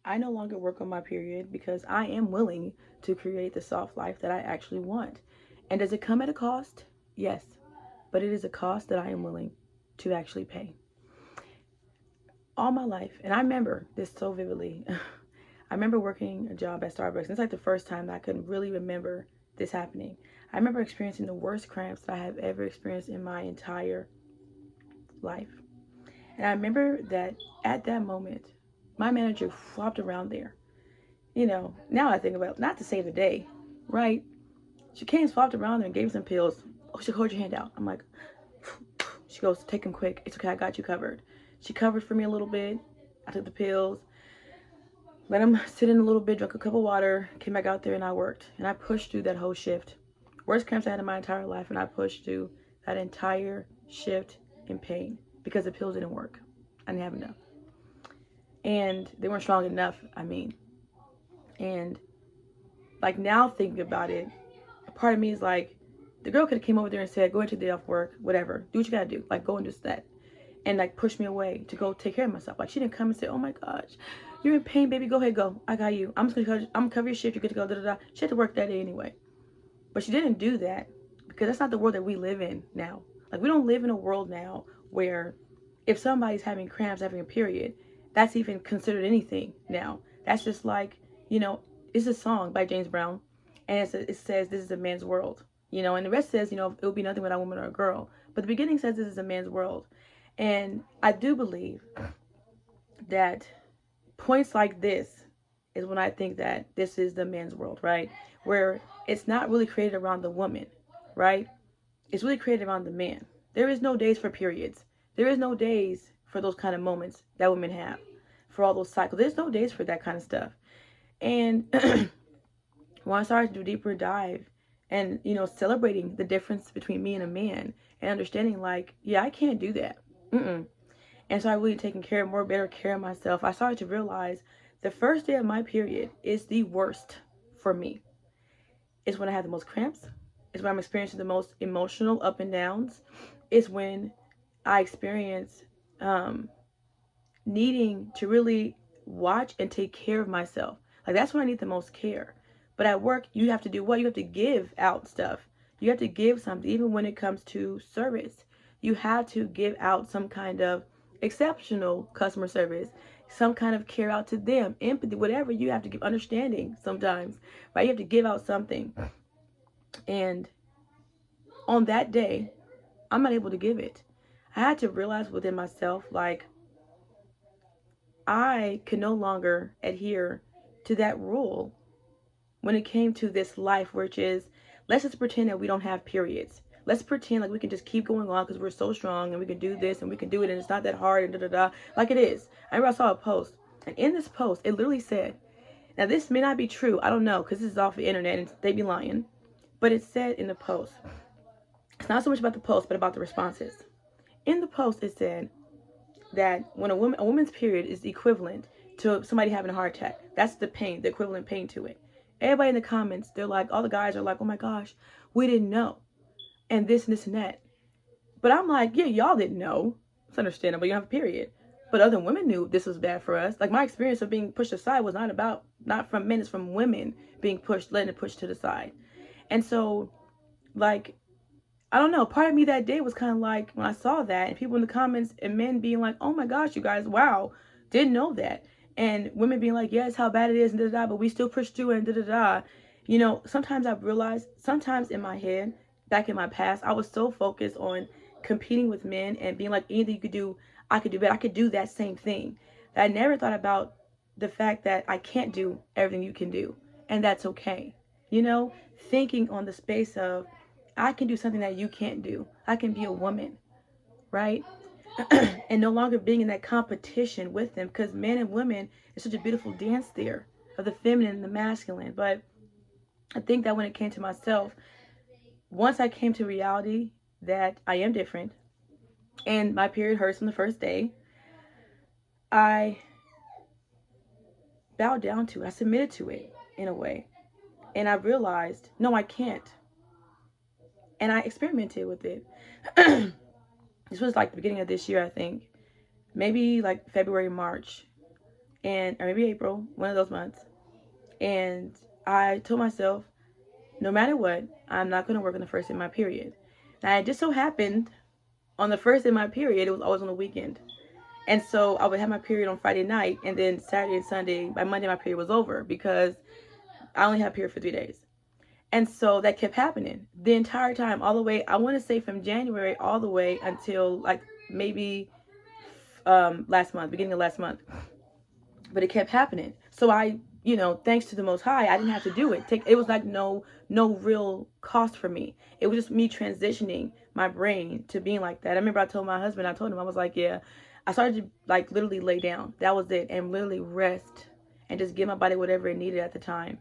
I no longer work on my period because I am willing to create the soft life that I actually want. And does it come at a cost? Yes, but it is a cost that I am willing to actually pay. All my life, and I remember this so vividly. I remember working a job at Starbucks, and it's like the first time that I could really remember this happening. I remember experiencing the worst cramps that I have ever experienced in my entire life. And I remember that at that moment, my manager flopped around there. You know, now I think about it, not to save the day, right? She came, flopped around there, and gave me some pills. Oh, she hold your hand out. I'm like, she goes, take them quick. It's okay, I got you covered. She covered for me a little bit. I took the pills, let them sit in a little bit, drank a cup of water, came back out there, and I worked. And I pushed through that whole shift. Worst cramps I had in my entire life, and I pushed through that entire shift in pain because the pills didn't work. I didn't have enough. And they weren't strong enough, I mean. And like now thinking about it, a part of me is like, the girl could have came over there and said, go into the day off work, whatever. Do what you gotta do. Like, go and do that. And like push me away to go take care of myself. Like, she didn't come and say, oh my gosh, you're in pain, baby. Go ahead, go. I got you. I'm gonna cover your shift. You're good to go. Da, da, da. She had to work that day anyway. But she didn't do that because that's not the world that we live in now. Like, we don't live in a world now where if somebody's having cramps, having a period, that's even considered anything now. That's just like, you know, it's a song by James Brown, and it says this is a man's world, you know, and the rest says, you know, it would be nothing without a woman or a girl. But the beginning says this is a man's world. And I do believe that points like this is when I think that this is the man's world, right? Where it's not really created around the woman, right? It's really created around the man. There is no days for periods. There is no days for those kind of moments that women have, for all those cycles. There's no days for that kind of stuff. And when I started to do a deeper dive and, you know, celebrating the difference between me and a man and understanding like, yeah, I can't do that. And so I really taking better care of myself. I started to realize the first day of my period is the worst for me. It's when I have the most cramps. It's when I'm experiencing the most emotional up and downs. It's when I experience needing to really watch and take care of myself. Like, that's when I need the most care. But at work, you have to do what? You have to give out stuff. You have to give something, even when it comes to service. You have to give out some kind of exceptional customer service, some kind of care out to them, empathy, whatever you have to give, understanding sometimes, right? You have to give out something. And on that day, I'm not able to give it. I had to realize within myself, like, I could no longer adhere to that rule when it came to this life, which is, let's just pretend that we don't have periods. Let's pretend like we can just keep going on because we're so strong and we can do this and we can do it and it's not that hard and da da da, like it is. I remember I saw a post, and in this post, it literally said, now this may not be true, I don't know, because this is off the internet and they be lying, but it said in the post, it's not so much about the post, but about the responses. In the post, it said that when a woman's period is equivalent to somebody having a heart attack. That's the pain, the equivalent pain to it. Everybody in the comments, they're like, all the guys are like, oh my gosh, we didn't know. And this and that. But I'm like, yeah, y'all didn't know. It's understandable. You don't have a period. But other women knew this was bad for us. Like, my experience of being pushed aside was not from men, it's from women being pushed, letting it push to the side. And so, like, I don't know, part of me that day was kind of like, when I saw that, and people in the comments and men being like, oh my gosh, you guys, wow, didn't know that. And women being like, yes, how bad it is, and da da da, but we still push through and da da da. You know, sometimes I've realized, sometimes in my head, back in my past, I was so focused on competing with men and being like, anything you could do, I could do better. I could do that same thing. That I never thought about the fact that I can't do everything you can do. And that's okay. You know, thinking on the space of, I can do something that you can't do. I can be a woman, right? And no longer being in that competition with them, because men and women is such a beautiful dance there of the feminine and the masculine. But I think that when it came to myself, once I came to reality that I am different and my period hurts from the first day, I bowed down to it. I submitted to it in a way. And I realized, no, I can't. And I experimented with it. This was like the beginning of this year, I think. Maybe like February, March. and or maybe April, one of those months. And I told myself, no matter what, I'm not going to work on the first day of my period. Now, it just so happened on the first day of my period, it was always on the weekend. And so I would have my period on Friday night, and then Saturday and Sunday, by Monday, my period was over because I only had a period for 3 days. And so that kept happening the entire time, all the way, I want to say from January all the way until like maybe last month, beginning of last month. But it kept happening. So I, thanks to the Most High, I didn't have to do it. It was like no real cost for me. It was just me transitioning my brain to being like that. I remember I told my husband, I told him, I was like, yeah, I started to like literally lay down. That was it. And literally rest and just give my body whatever it needed at the time.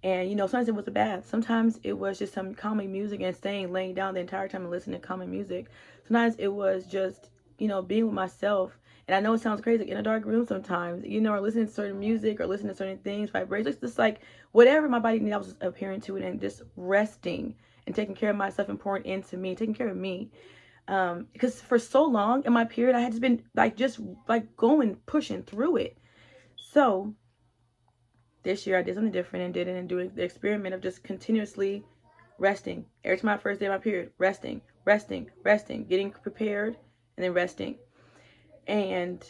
And, sometimes it was a bath. Sometimes it was just some calming music and laying down the entire time and listening to calming music. Sometimes it was just, being with myself. And I know it sounds crazy, like in a dark room sometimes, or listening to certain music or listening to certain things, vibrations, just like whatever my body needed, I was just adhering to it and just resting and taking care of myself and pouring into me, taking care of me. Because for so long in my period, I had just been pushing through it. So this year I did something different and did it and doing the experiment of just continuously resting. Every time my first day of my period, resting, getting prepared and then resting. And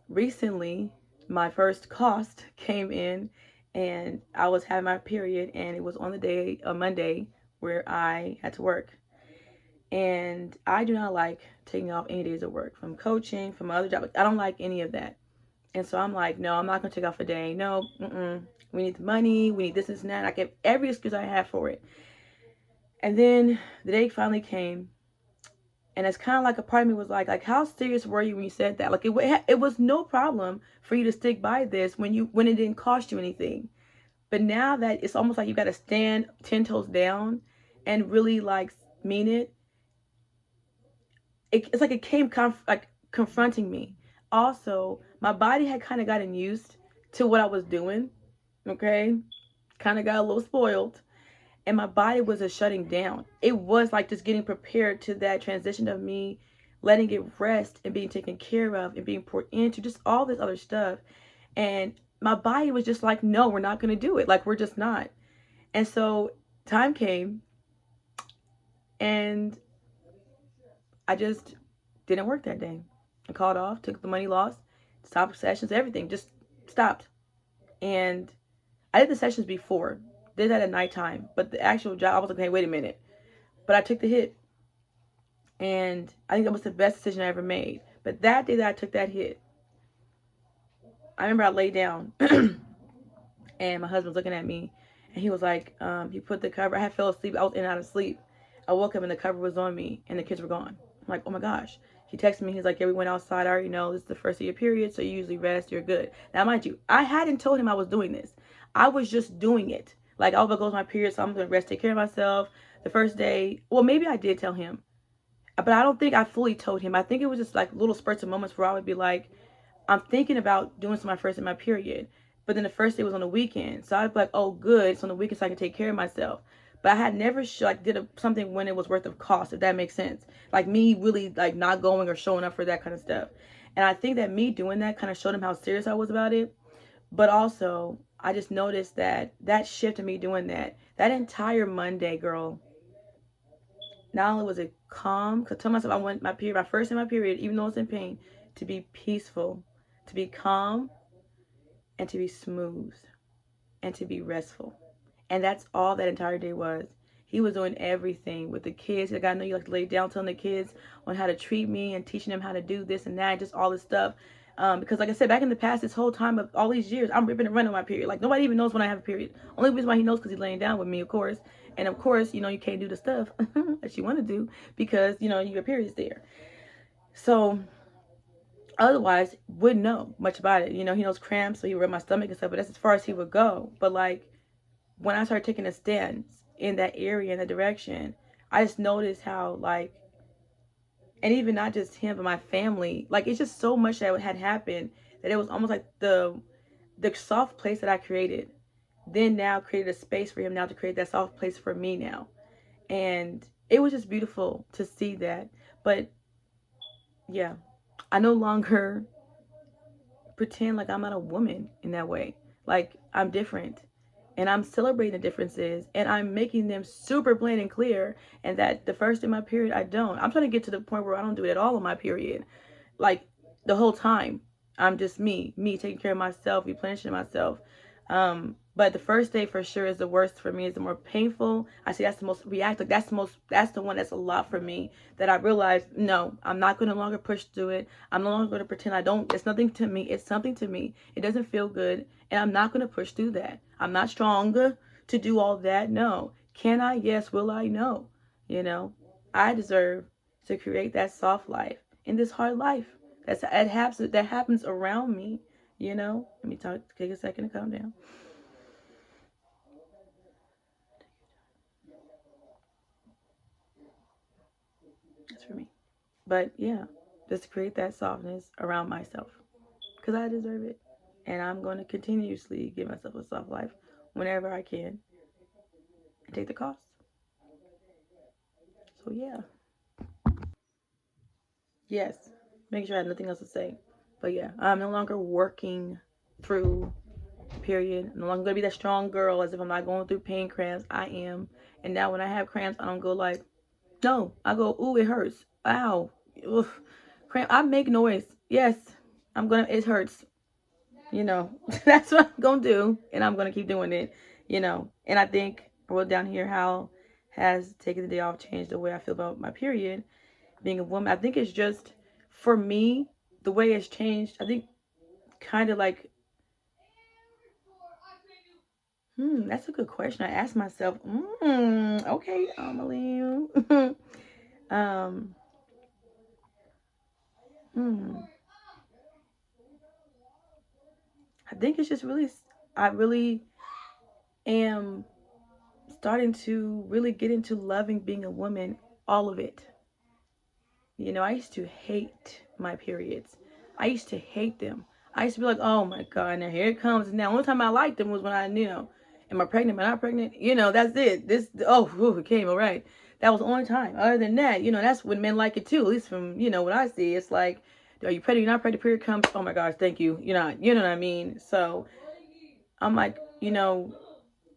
recently my first cost came in and I was having my period and it was on a Monday where I had to work. And I do not like taking off any days of work from coaching, from my other job. I don't like any of that. And so I'm like, no, I'm not going to take off a day. No, we need the money. We need this and that. I gave every excuse I had for it. And then the day finally came. And it's kind of like a part of me was like, how serious were you when you said that? Like, it was no problem for you to stick by this when it didn't cost you anything. But now that it's almost like you got to stand 10 toes down and really like mean it. It's like it came confronting me. Also, my body had kind of gotten used to what I was doing. Okay, kind of got a little spoiled, and my body was just shutting down. It was like just getting prepared to that transition of me letting it rest and being taken care of and being poured into, just all this other stuff. And my body was just like, no, we're not going to do it. Like, we're just not. And so time came and I just didn't work that day. I called off, took the money lost, stopped sessions, everything, just stopped. And I did the sessions before, did that at nighttime, but the actual job, I was like, hey, wait a minute. But I took the hit. And I think that was the best decision I ever made. But that day that I took that hit, I remember I laid down and my husband was looking at me and he was like, you put the cover, I had fell asleep, I was in and out of sleep. I woke up and the cover was on me and the kids were gone. I'm like, oh my gosh. He texted me, he's like, yeah, we went outside, I already know this is the first of your period, so you usually rest, you're good. Now mind you, I hadn't told him I was doing this. I was just doing it. Like, oh, but goes my period, so I'm gonna rest, take care of myself. The first day, well, maybe I did tell him, but I don't think I fully told him. I think it was just like little spurts of moments where I would be like, I'm thinking about doing some of my first in my period. But then the first day was on the weekend. So I'd be like, oh, good. It's on the weekend so I can take care of myself. But I had never did something when it was worth of cost, if that makes sense. Like me really like not going or showing up for that kind of stuff. And I think that me doing that kind of showed him how serious I was about it. But also, I just noticed that shift in me doing that entire Monday, girl, not only was it calm, because I told myself I want my first in my period, even though it's in pain, to be peaceful, to be calm, and to be smooth, and to be restful. And that's all that entire day was. He was doing everything with the kids. Like, I know you like to lay down telling the kids on how to treat me and teaching them how to do this and that, just all this stuff. Because like I said, back in the past, this whole time of all these years, I'm ripping and running my period. Like, nobody even knows when I have a period. Only reason why he knows because he's laying down with me, of course. And of course, you can't do the stuff that you want to do because, your period's there. So otherwise, wouldn't know much about it. He knows cramps, so he would rub my stomach and stuff, but that's as far as he would go. But like, when I started taking a stance in that area, in that direction, I just noticed how, like, and even not just him, but my family, like, it's just so much that had happened that it was almost like the soft place that I created, then now created a space for him now to create that soft place for me now. And it was just beautiful to see that. But yeah, I no longer pretend like I'm not a woman in that way. Like I'm different. And I'm celebrating the differences and I'm making them super plain and clear. And that the first in my period, I don't. I'm trying to get to the point where I don't do it at all in my period. Like the whole time. I'm just me taking care of myself, replenishing myself. But the first day for sure is the worst for me. It's the more painful. I see that's the most reactive. That's the one that's a lot for me. That I realized, no, I'm not going to longer push through it. I'm no longer going to pretend I don't. It's nothing to me. It's something to me. It doesn't feel good. And I'm not going to push through that. I'm not stronger to do all that. No. Can I? Yes. Will I? No. You know, I deserve to create that soft life in this hard life. That happens around me. You know, let me take a second to calm down. That's for me. But yeah, just to create that softness around myself because I deserve it. And I'm going to continuously give myself a soft life whenever I can and take the cost. So yeah. Yes. Make sure I have nothing else to say. But yeah, I'm no longer working through period. I'm no longer gonna be that strong girl as if I'm not going through pain cramps. I am. And now when I have cramps, I don't go like, no. I go, ooh, it hurts. Ow. Oof. Cramp. I make noise. Yes. It hurts. You know, that's what I'm gonna do. And I'm gonna keep doing it. You know, and I think I wrote down here how has taking the day off changed the way I feel about my period. Being a woman, I think it's just, for me, the way it's changed, I think kind of like, that's a good question. I asked myself, okay, Amelie. um, hmm, I think it's just really, I really am starting to really get into loving being a woman, all of it. You know, I used to hate my periods. I used to hate them. I used to be like, oh my God, now here it comes. Now, only time I liked them was when I knew, am I pregnant? Am I not pregnant? You know, that's it. It came, all right. That was the only time. Other than that, you know, that's when men like it too. At least from, you know, what I see. It's like, are you pregnant? You're not pregnant. Period comes. Oh my gosh, thank you. You're not. You know what I mean? So I'm like, you know,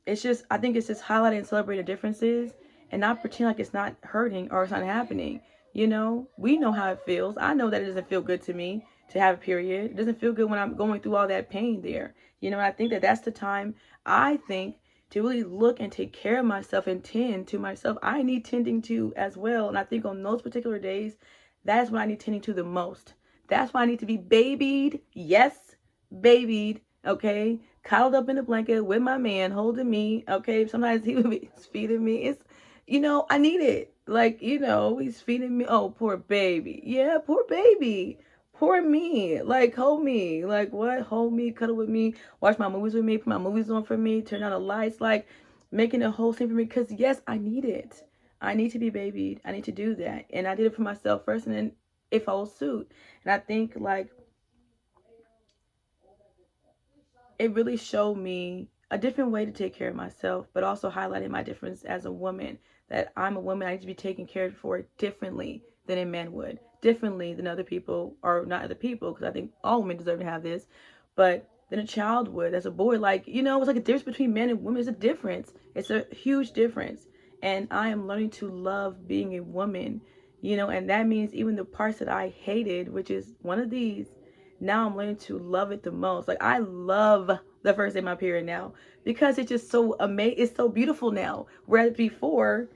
it's just, I think it's just highlighting and celebrating differences and not pretend like it's not hurting or it's not happening. You know, we know how it feels. I know that it doesn't feel good to me to have a period. It doesn't feel good when I'm going through all that pain there. You know, and I think that that's the time, I think, to really look and take care of myself and tend to myself. I need tending to as well. And I think on those particular days, that's what I need tending to the most. That's why I need to be babied. Yes, babied. Okay, cuddled up in a blanket with my man, holding me. Okay, sometimes he would be feeding me. It's, you know, I need it. Like, you know, he's feeding me. Oh, poor baby. Yeah, poor baby. Poor me. Like, hold me. Like, what? Hold me, cuddle with me, watch my movies with me, put my movies on for me, turn on the lights, like making a whole scene for me. Because, yes, I need it. I need to be babied. I need to do that. And I did it for myself first, and then it follows suit. And I think, like, it really showed me a different way to take care of myself, but also highlighted my difference as a woman. That I'm a woman, I need to be taken care for differently than a man would, differently than other people, or not other people, because I think all women deserve to have this, but than a child would, as a boy. Like, you know, it's like a difference between men and women. It's a difference. It's a huge difference. And I am learning to love being a woman, you know, and that means even the parts that I hated, which is one of these, now I'm learning to love it the most. Like, I love the first day of my period now because it's just so amazing. It's so beautiful now. Whereas before,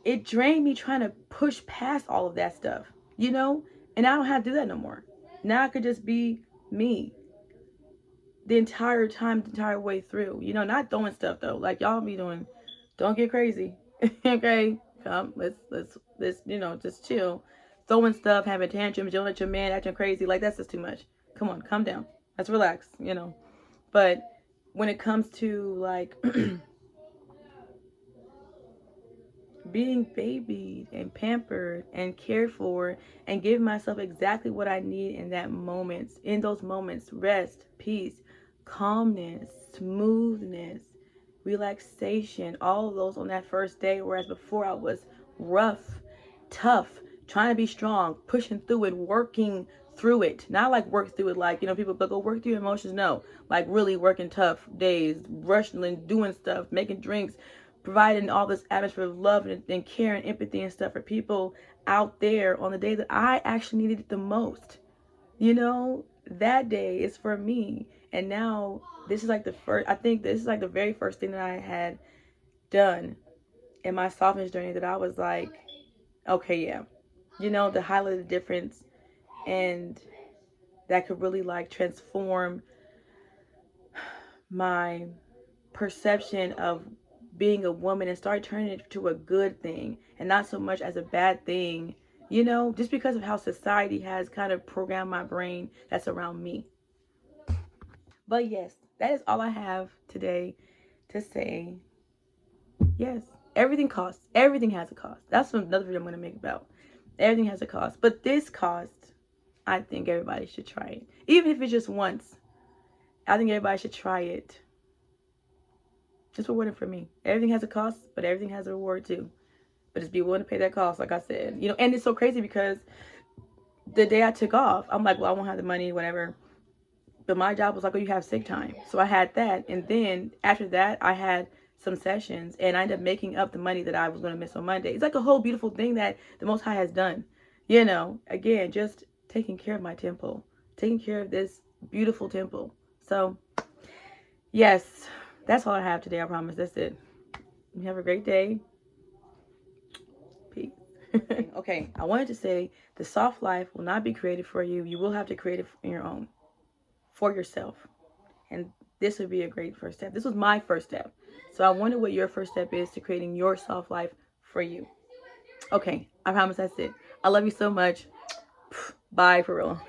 it drained me trying to push past all of that stuff, you know? And I don't have to do that no more. Now I could just be me the entire time, the entire way through. You know, not throwing stuff though. Like y'all be doing, don't get crazy. Okay? Come, let's, you know, just chill. Throwing stuff, having tantrums, yelling at your man, acting crazy. Like, that's just too much. Come on, calm down. Let's relax, you know. But when it comes to like being babied and pampered and cared for and giving myself exactly what I need in that moment, in those moments, rest, peace, calmness, smoothness, relaxation, all of those on that first day. Whereas before I was rough, tough, trying to be strong, pushing through it, working through it. Not like work through it like, people go work through your emotions. No, like really working tough days, rushing and doing stuff, making drinks, providing all this atmosphere of love and care and empathy and stuff for people out there on the day that I actually needed it the most. That day is for me. And now this is like I think this is like the very first thing that I had done in my softness journey that I was like, okay, yeah, to highlight the difference, and that could really like transform my perception of being a woman and start turning it to a good thing and not so much as a bad thing, just because of how society has kind of programmed my brain that's around me. But yes, that is all I have today to say. Yes, everything costs. Everything has a cost. That's another video I'm going to make about. Everything has a cost. But this cost, I think everybody should try it. Even if it's just once. I think everybody should try it. It's rewarding for me. Everything has a cost, but everything has a reward too. But just be willing to pay that cost, like I said. And it's so crazy because the day I took off, I'm like, well, I won't have the money, whatever. But my job was like, oh, you have sick time. So I had that. And then after that, I had some sessions, and I ended up making up the money that I was going to miss on Monday. It's like a whole beautiful thing that the Most High has done. Again, just taking care of my temple, taking care of this beautiful temple. So, yes, that's all I have today. I promise. That's it. You have a great day. Peace. Okay, I wanted to say the soft life will not be created for you. You will have to create it on your own, for yourself. And this would be a great first step. This was my first step. So I wonder what your first step is to creating your soft life for you. Okay, I promise that's it. I love you so much. Bye, for real.